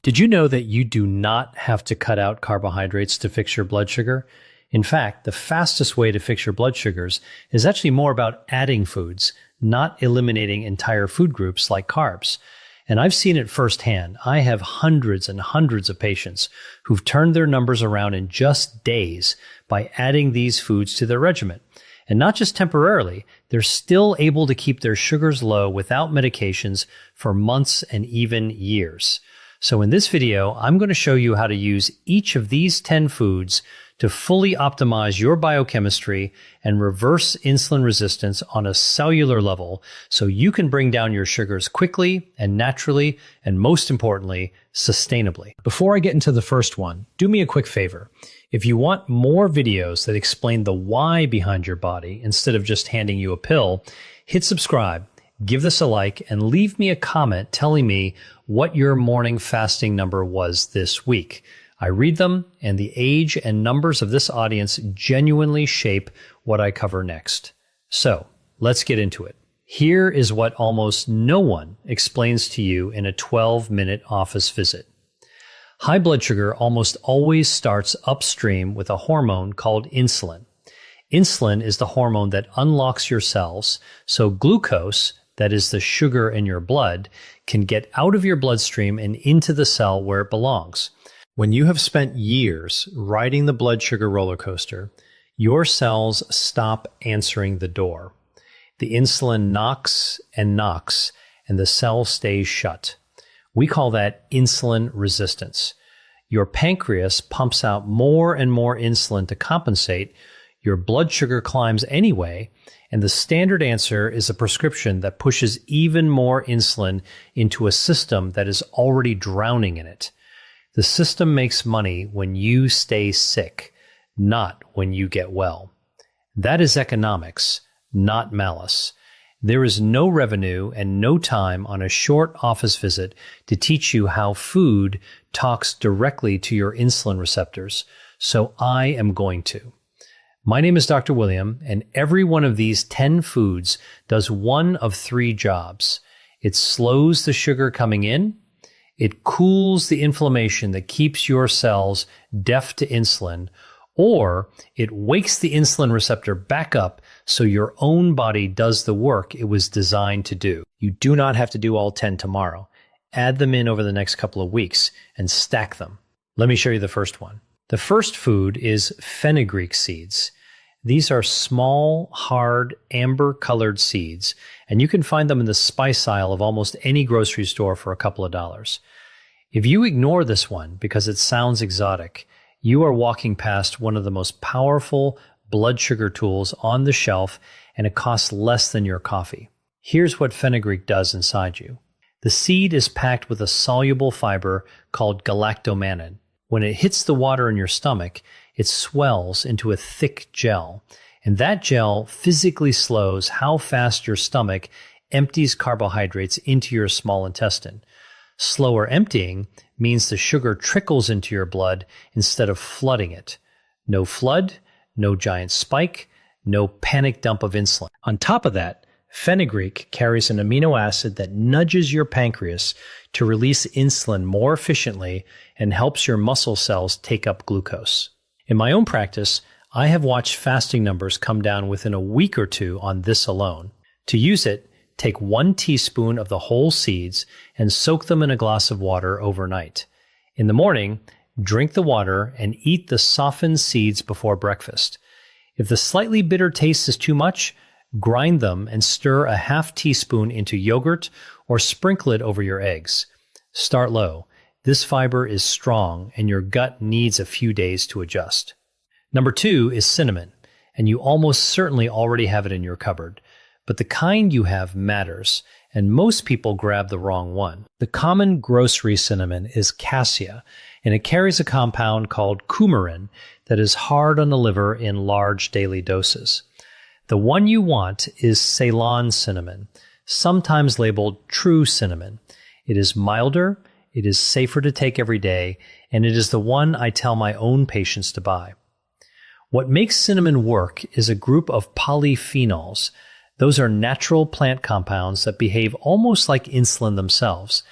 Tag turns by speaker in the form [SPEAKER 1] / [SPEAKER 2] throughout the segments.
[SPEAKER 1] Did you know that you do not have to cut out carbohydrates to fix your blood sugar? In fact, the fastest way to fix your blood sugars is actually more about adding foods, not eliminating entire food groups like carbs. And I've seen it firsthand. I have hundreds and hundreds of patients who've turned their numbers around in just days by adding these foods to their regimen. And not just temporarily, they're still able to keep their sugars low without medications for months and even years. So in this video, I'm going to show you how to use each of these 10 foods to fully optimize your biochemistry and reverse insulin resistance on a cellular level so you can bring down your sugars quickly and naturally, and most importantly, sustainably. Before I get into the first one, do me a quick favor. If you want more videos that explain the why behind your body instead of just handing you a pill, hit subscribe, give this a like, and leave me a comment telling me what your morning fasting number was this week. I read them, and the age and numbers of this audience genuinely shape what I cover next. So, let's get into it. Here is what almost no one explains to you in a 12-minute office visit. High blood sugar almost always starts upstream with a hormone called insulin. Insulin is the hormone that unlocks your cells, so glucose, that is the sugar in your blood, can get out of your bloodstream and into the cell where it belongs. When you have spent years riding the blood sugar roller coaster, your cells stop answering the door. The insulin knocks, and the cell stays shut. We call that insulin resistance. Your pancreas pumps out more and more insulin to compensate. Your blood sugar climbs anyway, and the standard answer is a prescription that pushes even more insulin into a system that is already drowning in it. The system makes money when you stay sick, not when you get well. That is economics, not malice. There is no revenue and no time on a short office visit to teach you how food talks directly to your insulin receptors, so I am going to. My name is Dr. William, and every one of these 10 foods does one of 3 jobs. It slows the sugar coming in, it cools the inflammation that keeps your cells deaf to insulin, or it wakes the insulin receptor back up so your own body does the work it was designed to do. You do not have to do all 10 tomorrow. Add them in over the next couple of weeks and stack them. Let me show you the first one. The first food is fenugreek seeds. These are small, hard, amber-colored seeds, and you can find them in the spice aisle of almost any grocery store for a couple of dollars. If you ignore this one because it sounds exotic, you are walking past one of the most powerful blood sugar tools on the shelf, and it costs less than your coffee. Here's what fenugreek does inside you. The seed is packed with a soluble fiber called galactomannan. When it hits the water in your stomach, it swells into a thick gel, and that gel physically slows how fast your stomach empties carbohydrates into your small intestine. Slower emptying means the sugar trickles into your blood instead of flooding it. No flood, no giant spike, no panic dump of insulin. On top of that, fenugreek carries an amino acid that nudges your pancreas to release insulin more efficiently and helps your muscle cells take up glucose. In my own practice, I have watched fasting numbers come down within a week or 2 on this alone. To use it, take 1 teaspoon of the whole seeds and soak them in a glass of water overnight. In the morning, drink the water and eat the softened seeds before breakfast. If the slightly bitter taste is too much, grind them and stir a half teaspoon into yogurt or sprinkle it over your eggs. Start low. This fiber is strong and your gut needs a few days to adjust. Number 2 is cinnamon, and you almost certainly already have it in your cupboard. But the kind you have matters, and most people grab the wrong one. The common grocery cinnamon is cassia, and it carries a compound called coumarin that is hard on the liver in large daily doses. The one you want is Ceylon cinnamon, sometimes labeled true cinnamon. It is milder, it is safer to take every day, and it is the one I tell my own patients to buy. What makes cinnamon work is a group of polyphenols. Those are natural plant compounds that behave almost like insulin themselves.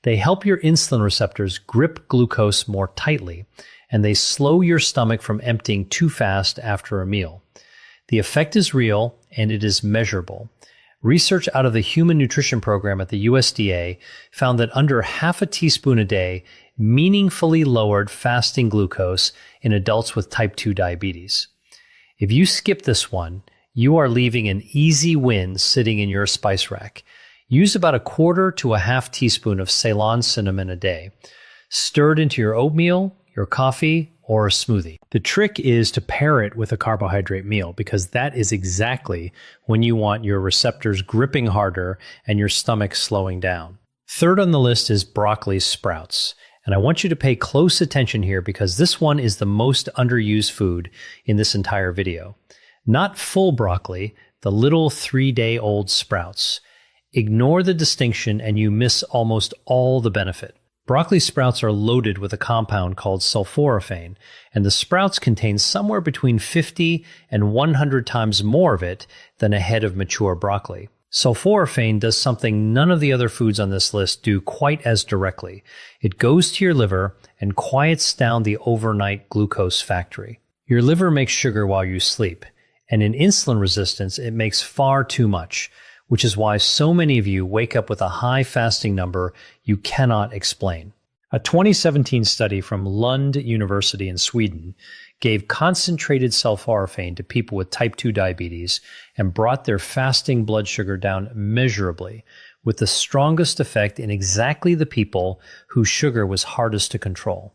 [SPEAKER 1] They help your insulin receptors grip glucose more tightly, and they slow your stomach from emptying too fast after a meal. The effect is real, and it is measurable. Research out of the Human Nutrition Program at the USDA found that under half a teaspoon a day meaningfully lowered fasting glucose in adults with type 2 diabetes. If you skip this one, you are leaving an easy win sitting in your spice rack. Use about a quarter to a half teaspoon of Ceylon cinnamon a day. Stir it into your oatmeal, your coffee, or a smoothie. The trick is to pair it with a carbohydrate meal, because that is exactly when you want your receptors gripping harder and your stomach slowing down. Third on the list is broccoli sprouts. And I want you to pay close attention here, because this one is the most underused food in this entire video. Not full broccoli, the little 3-day-old sprouts. Ignore the distinction and you miss almost all the benefit. Broccoli sprouts are loaded with a compound called sulforaphane, and the sprouts contain somewhere between 50 and 100 times more of it than a head of mature broccoli. Sulforaphane does something none of the other foods on this list do quite as directly. It goes to your liver and quiets down the overnight glucose factory. Your liver makes sugar while you sleep, and in insulin resistance, it makes far too much, which is why so many of you wake up with a high fasting number you cannot explain. A 2017 study from Lund University in Sweden gave concentrated sulforaphane to people with type 2 diabetes and brought their fasting blood sugar down measurably, with the strongest effect in exactly the people whose sugar was hardest to control.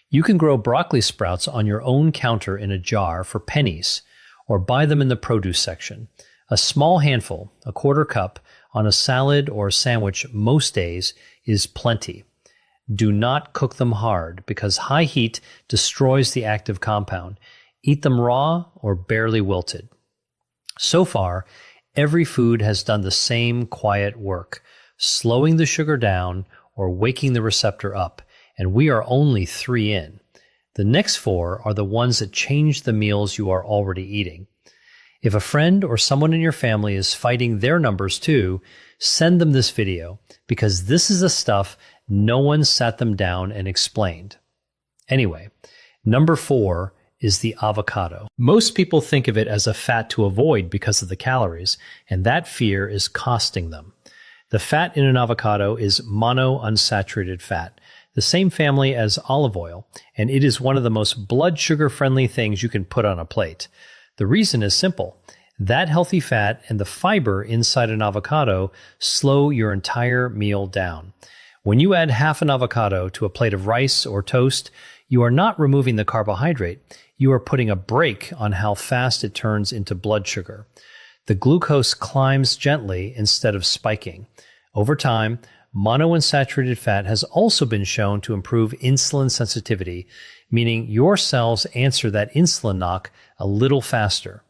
[SPEAKER 1] You can grow broccoli sprouts on your own counter in a jar for pennies, or buy them in the produce section. A small handful, a quarter cup, on a salad or a sandwich most days is plenty. Do not cook them hard, because high heat destroys the active compound. Eat them raw or barely wilted. So far, every food has done the same quiet work, slowing the sugar down or waking the receptor up, and we are only 3 in. The next 4 are the ones that change the meals you are already eating. If a friend or someone in your family is fighting their numbers too, send them this video, because this is the stuff no one sat them down and explained. Anyway, number 4 is the avocado. Most people think of it as a fat to avoid because of the calories, and that fear is costing them. The fat in an avocado is monounsaturated fat, the same family as olive oil, and it is one of the most blood sugar-friendly things you can put on a plate. The reason is simple. That healthy fat and the fiber inside an avocado slow your entire meal down. When you add half an avocado to a plate of rice or toast, you are not removing the carbohydrate. You are putting a brake on how fast it turns into blood sugar. The glucose climbs gently instead of spiking. Over time, monounsaturated fat has also been shown to improve insulin sensitivity, meaning your cells answer that insulin knock a little faster.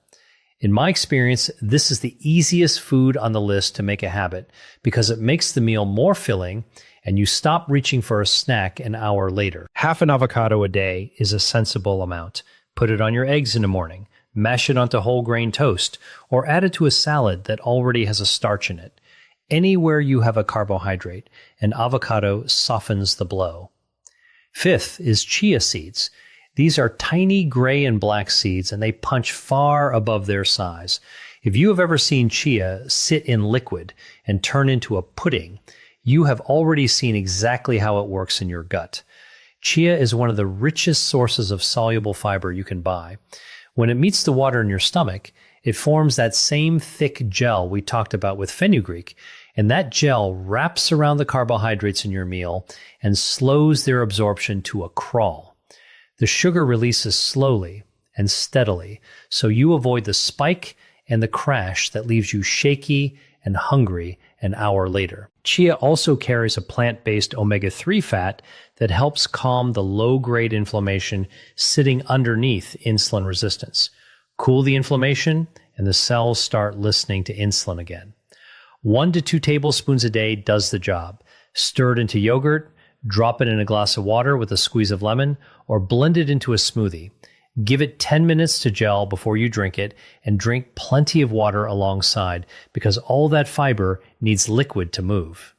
[SPEAKER 1] In my experience, this is the easiest food on the list to make a habit, because it makes the meal more filling and you stop reaching for a snack an hour later. Half an avocado a day is a sensible amount. Put it on your eggs in the morning, mash it onto whole grain toast, or add it to a salad that already has a starch in it. Anywhere you have a carbohydrate, an avocado softens the blow. 5th is chia seeds. These are tiny gray and black seeds, and they punch far above their size. If you have ever seen chia sit in liquid and turn into a pudding, you have already seen exactly how it works in your gut. Chia is one of the richest sources of soluble fiber you can buy. When it meets the water in your stomach, it forms that same thick gel we talked about with fenugreek, and that gel wraps around the carbohydrates in your meal and slows their absorption to a crawl. The sugar releases slowly and steadily, so you avoid the spike and the crash that leaves you shaky and hungry an hour later. Chia also carries a plant-based omega-3 fat that helps calm the low-grade inflammation sitting underneath insulin resistance. Cool the inflammation, and the cells start listening to insulin again. 1 to 2 tablespoons a day does the job. Stir it into yogurt, drop it in a glass of water with a squeeze of lemon, or blend it into a smoothie. Give it 10 minutes to gel before you drink it, and drink plenty of water alongside, because all that fiber needs liquid to move.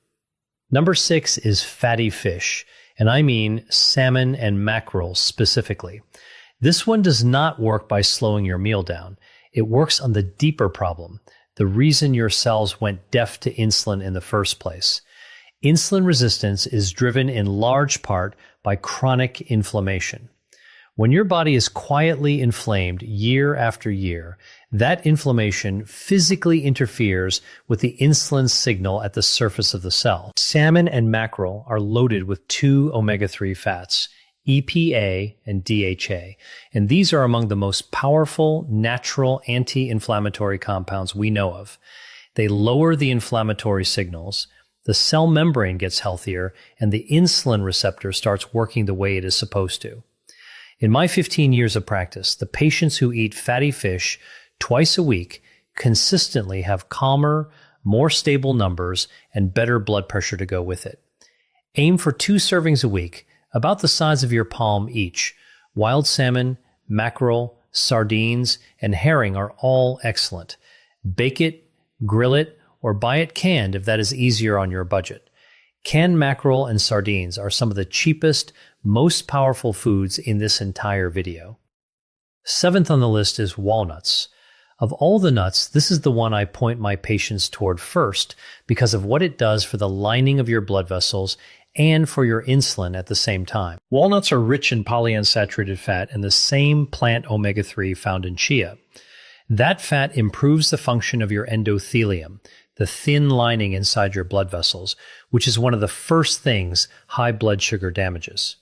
[SPEAKER 1] Number 6 is fatty fish, and I mean salmon and mackerel specifically. This one does not work by slowing your meal down. It works on the deeper problem, the reason your cells went deaf to insulin in the first place. Insulin resistance is driven in large part by chronic inflammation. When your body is quietly inflamed year after year, that inflammation physically interferes with the insulin signal at the surface of the cell. Salmon and mackerel are loaded with 2 omega-3 fats, EPA and DHA, and these are among the most powerful natural anti-inflammatory compounds we know of. They lower the inflammatory signals, the cell membrane gets healthier, and the insulin receptor starts working the way it is supposed to. In my 15 years of practice, the patients who eat fatty fish twice a week consistently have calmer, more stable numbers and better blood pressure to go with it. Aim for 2 servings a week, about the size of your palm each. Wild salmon, mackerel, sardines, and herring are all excellent. Bake it, grill it, or buy it canned if that is easier on your budget. Canned mackerel and sardines are some of the cheapest, most powerful foods in this entire video. 7th on the list is walnuts. Of all the nuts, this is the one I point my patients toward first because of what it does for the lining of your blood vessels and for your insulin at the same time. Walnuts are rich in polyunsaturated fat and the same plant omega-3 found in chia. That fat improves the function of your endothelium, the thin lining inside your blood vessels, which is one of the first things high blood sugar damages.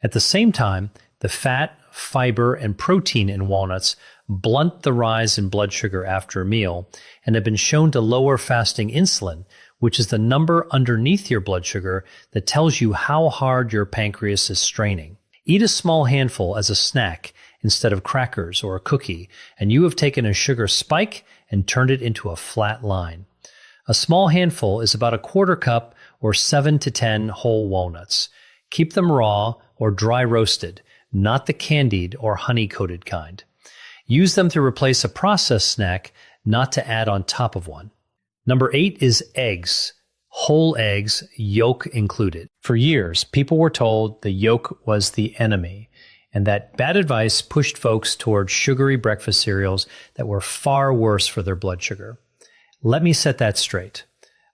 [SPEAKER 1] At the same time, the fat, fiber, and protein in walnuts blunt the rise in blood sugar after a meal and have been shown to lower fasting insulin, which is the number underneath your blood sugar that tells you how hard your pancreas is straining. Eat a small handful as a snack instead of crackers or a cookie, and you have taken a sugar spike and turned it into a flat line. A small handful is about a quarter cup or 7 to 10 whole walnuts. Keep them raw or dry roasted, not the candied or honey-coated kind. Use them to replace a processed snack, not to add on top of one. Number 8 is eggs. Whole eggs, yolk included. For years, people were told the yolk was the enemy, and that bad advice pushed folks toward sugary breakfast cereals that were far worse for their blood sugar. Let me set that straight.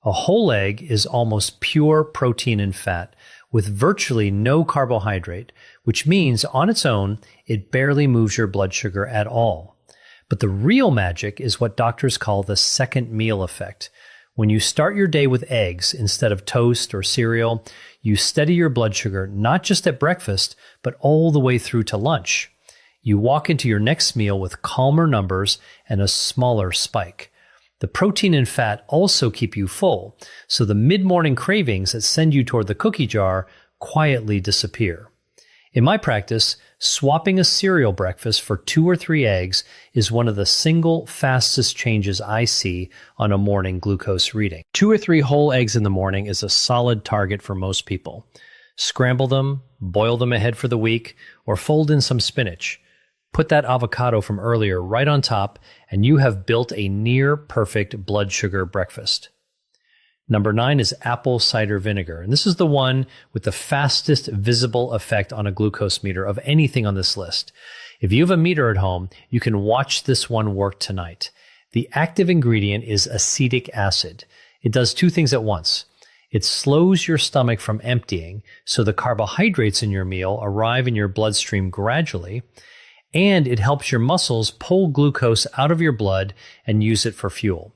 [SPEAKER 1] A whole egg is almost pure protein and fat, with virtually no carbohydrate, which means on its own, it barely moves your blood sugar at all. But the real magic is what doctors call the second meal effect. When you start your day with eggs instead of toast or cereal, you steady your blood sugar not just at breakfast, but all the way through to lunch. You walk into your next meal with calmer numbers and a smaller spike. The protein and fat also keep you full, so the mid-morning cravings that send you toward the cookie jar quietly disappear. In my practice, swapping a cereal breakfast for 2 or 3 eggs is one of the single fastest changes I see on a morning glucose reading. 2 or 3 whole eggs in the morning is a solid target for most people. Scramble them, boil them ahead for the week, or fold in some spinach. Put that avocado from earlier right on top, and you have built a near-perfect blood sugar breakfast. Number 9 is apple cider vinegar, and this is the one with the fastest visible effect on a glucose meter of anything on this list. If you have a meter at home, you can watch this one work tonight. The active ingredient is acetic acid. It does 2 things at once. It slows your stomach from emptying, so the carbohydrates in your meal arrive in your bloodstream gradually, and it helps your muscles pull glucose out of your blood and use it for fuel.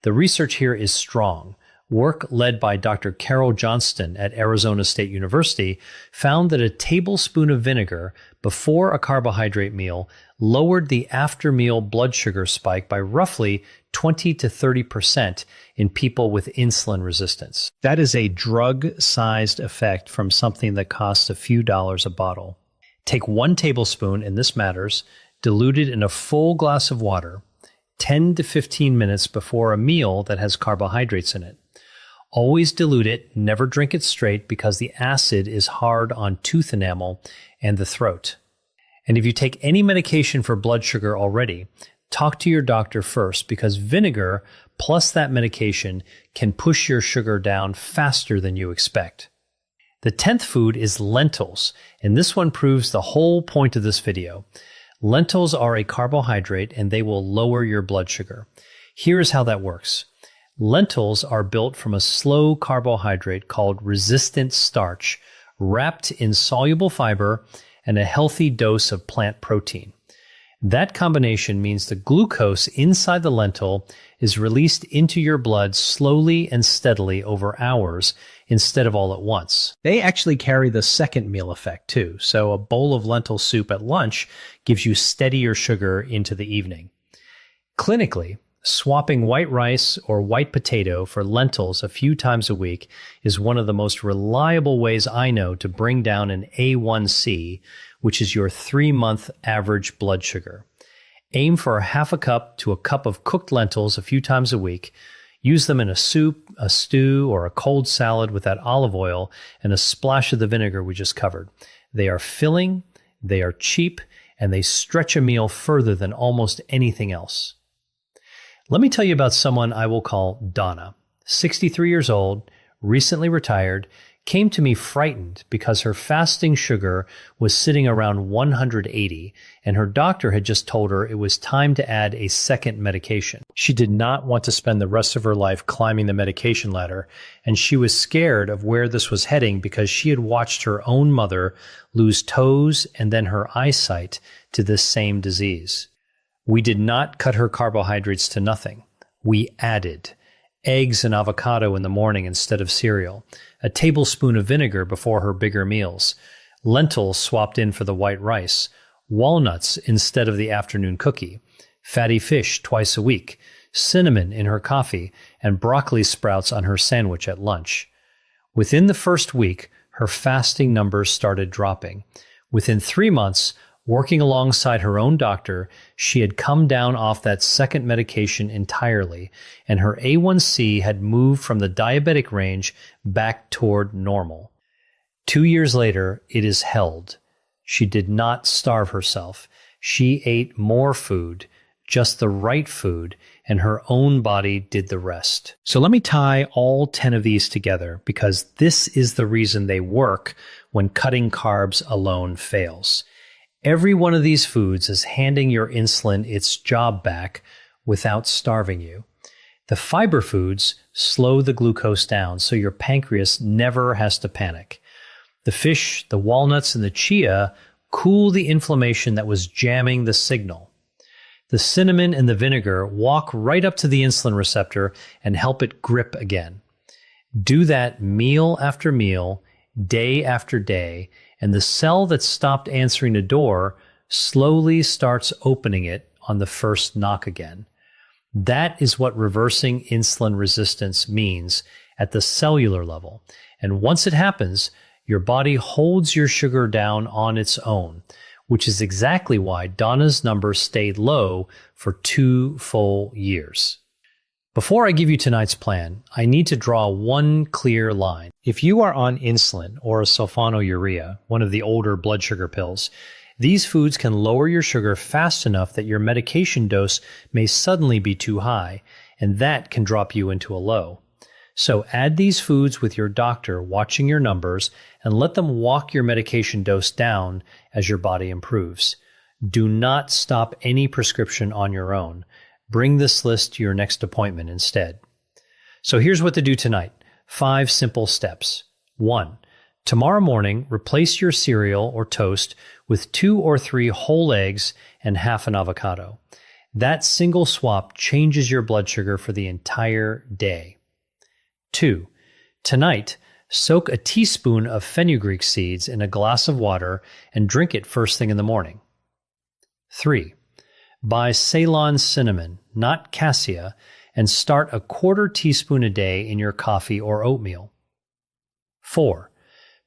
[SPEAKER 1] The research here is strong. Work led by Dr. Carol Johnston at Arizona State University found that a tablespoon of vinegar before a carbohydrate meal lowered the after-meal blood sugar spike by roughly 20 to 30% in people with insulin resistance. That is a drug-sized effect from something that costs a few dollars a bottle. Take 1 tablespoon, and this matters, dilute it in a full glass of water 10 to 15 minutes before a meal that has carbohydrates in it. Always dilute it, never drink it straight because the acid is hard on tooth enamel and the throat. And if you take any medication for blood sugar already, talk to your doctor first because vinegar plus that medication can push your sugar down faster than you expect. The 10th food is lentils, and this one proves the whole point of this video. Lentils are a carbohydrate and they will lower your blood sugar. Here's how that works. Lentils are built from a slow carbohydrate called resistant starch, wrapped in soluble fiber and a healthy dose of plant protein. That combination means the glucose inside the lentil is released into your blood slowly and steadily over hours instead of all at once. They actually carry the second meal effect too, so a bowl of lentil soup at lunch gives you steadier sugar into the evening. Clinically, swapping white rice or white potato for lentils a few times a week is one of the most reliable ways I know to bring down an A1C, which is your 3-month average blood sugar. Aim for half a cup to a cup of cooked lentils a few times a week. Use them in a soup, a stew, or a cold salad with that olive oil and a splash of the vinegar we just covered. They are filling, they are cheap, and they stretch a meal further than almost anything else. Let me tell you about someone I will call Donna. 63 years old, recently retired, came to me frightened because her fasting sugar was sitting around 180, and her doctor had just told her it was time to add a second medication. She did not want to spend the rest of her life climbing the medication ladder, and she was scared of where this was heading because she had watched her own mother lose toes and then her eyesight to this same disease. We did not cut her carbohydrates to nothing. We added eggs and avocado in the morning instead of cereal, a tablespoon of vinegar before her bigger meals, lentils swapped in for the white rice, walnuts instead of the afternoon cookie, fatty fish twice a week, cinnamon in her coffee, and broccoli sprouts on her sandwich at lunch. Within the first week, her fasting numbers started dropping. Within 3 months, working alongside her own doctor, she had come down off that second medication entirely, and her A1C had moved from the diabetic range back toward normal. 2 years later, it is held. She did not starve herself. She ate more food, just the right food, and her own body did the rest. So let me tie all 10 of these together because this is the reason they work when cutting carbs alone fails. Every one of these foods is handing your insulin its job back without starving you. The fiber foods slow the glucose down so your pancreas never has to panic. The fish, the walnuts, and the chia cool the inflammation that was jamming the signal. The cinnamon and the vinegar walk right up to the insulin receptor and help it grip again. Do that meal after meal, day after day, and the cell that stopped answering the door slowly starts opening it on the first knock again. That is what reversing insulin resistance means at the cellular level. And once it happens, your body holds your sugar down on its own, which is exactly why Donna's numbers stayed low for 2 full years. Before I give you tonight's plan, I need to draw one clear line. If you are on insulin or sulfonylurea, one of the older blood sugar pills, these foods can lower your sugar fast enough that your medication dose may suddenly be too high, and that can drop you into a low. So add these foods with your doctor watching your numbers and let them walk your medication dose down as your body improves. Do not stop any prescription on your own. Bring this list to your next appointment instead. So here's what to do tonight. 5 simple steps. 1. Tomorrow morning, replace your cereal or toast with 2 or 3 whole eggs and half an avocado. That single swap changes your blood sugar for the entire day. 2. Tonight, soak a teaspoon of fenugreek seeds in a glass of water and drink it first thing in the morning. 3. Buy Ceylon cinnamon, not cassia, and start a 1/4 teaspoon a day in your coffee or oatmeal. 4.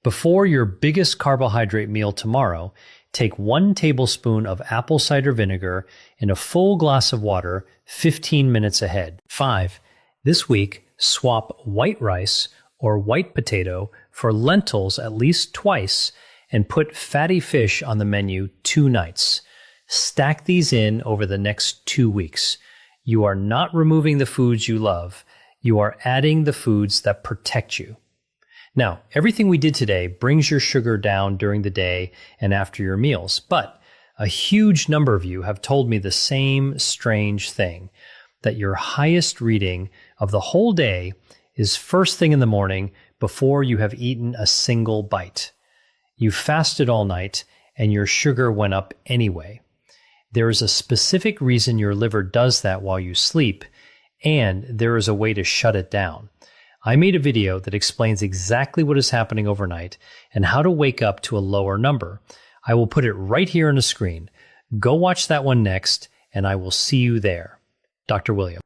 [SPEAKER 1] Before your biggest carbohydrate meal tomorrow, take 1 tablespoon of apple cider vinegar in a full glass of water 15 minutes ahead. 5. This week, swap white rice or white potato for lentils at least twice and put fatty fish on the menu 2 nights. Stack these in over the next 2 weeks. You are not removing the foods you love. You are adding the foods that protect you. Now, everything we did today brings your sugar down during the day and after your meals, but a huge number of you have told me the same strange thing, that your highest reading of the whole day is first thing in the morning before you have eaten a single bite. You fasted all night and your sugar went up anyway. There is a specific reason your liver does that while you sleep, and there is a way to shut it down. I made a video that explains exactly what is happening overnight and how to wake up to a lower number. I will put it right here on the screen. Go watch that one next, and I will see you there. Dr. William.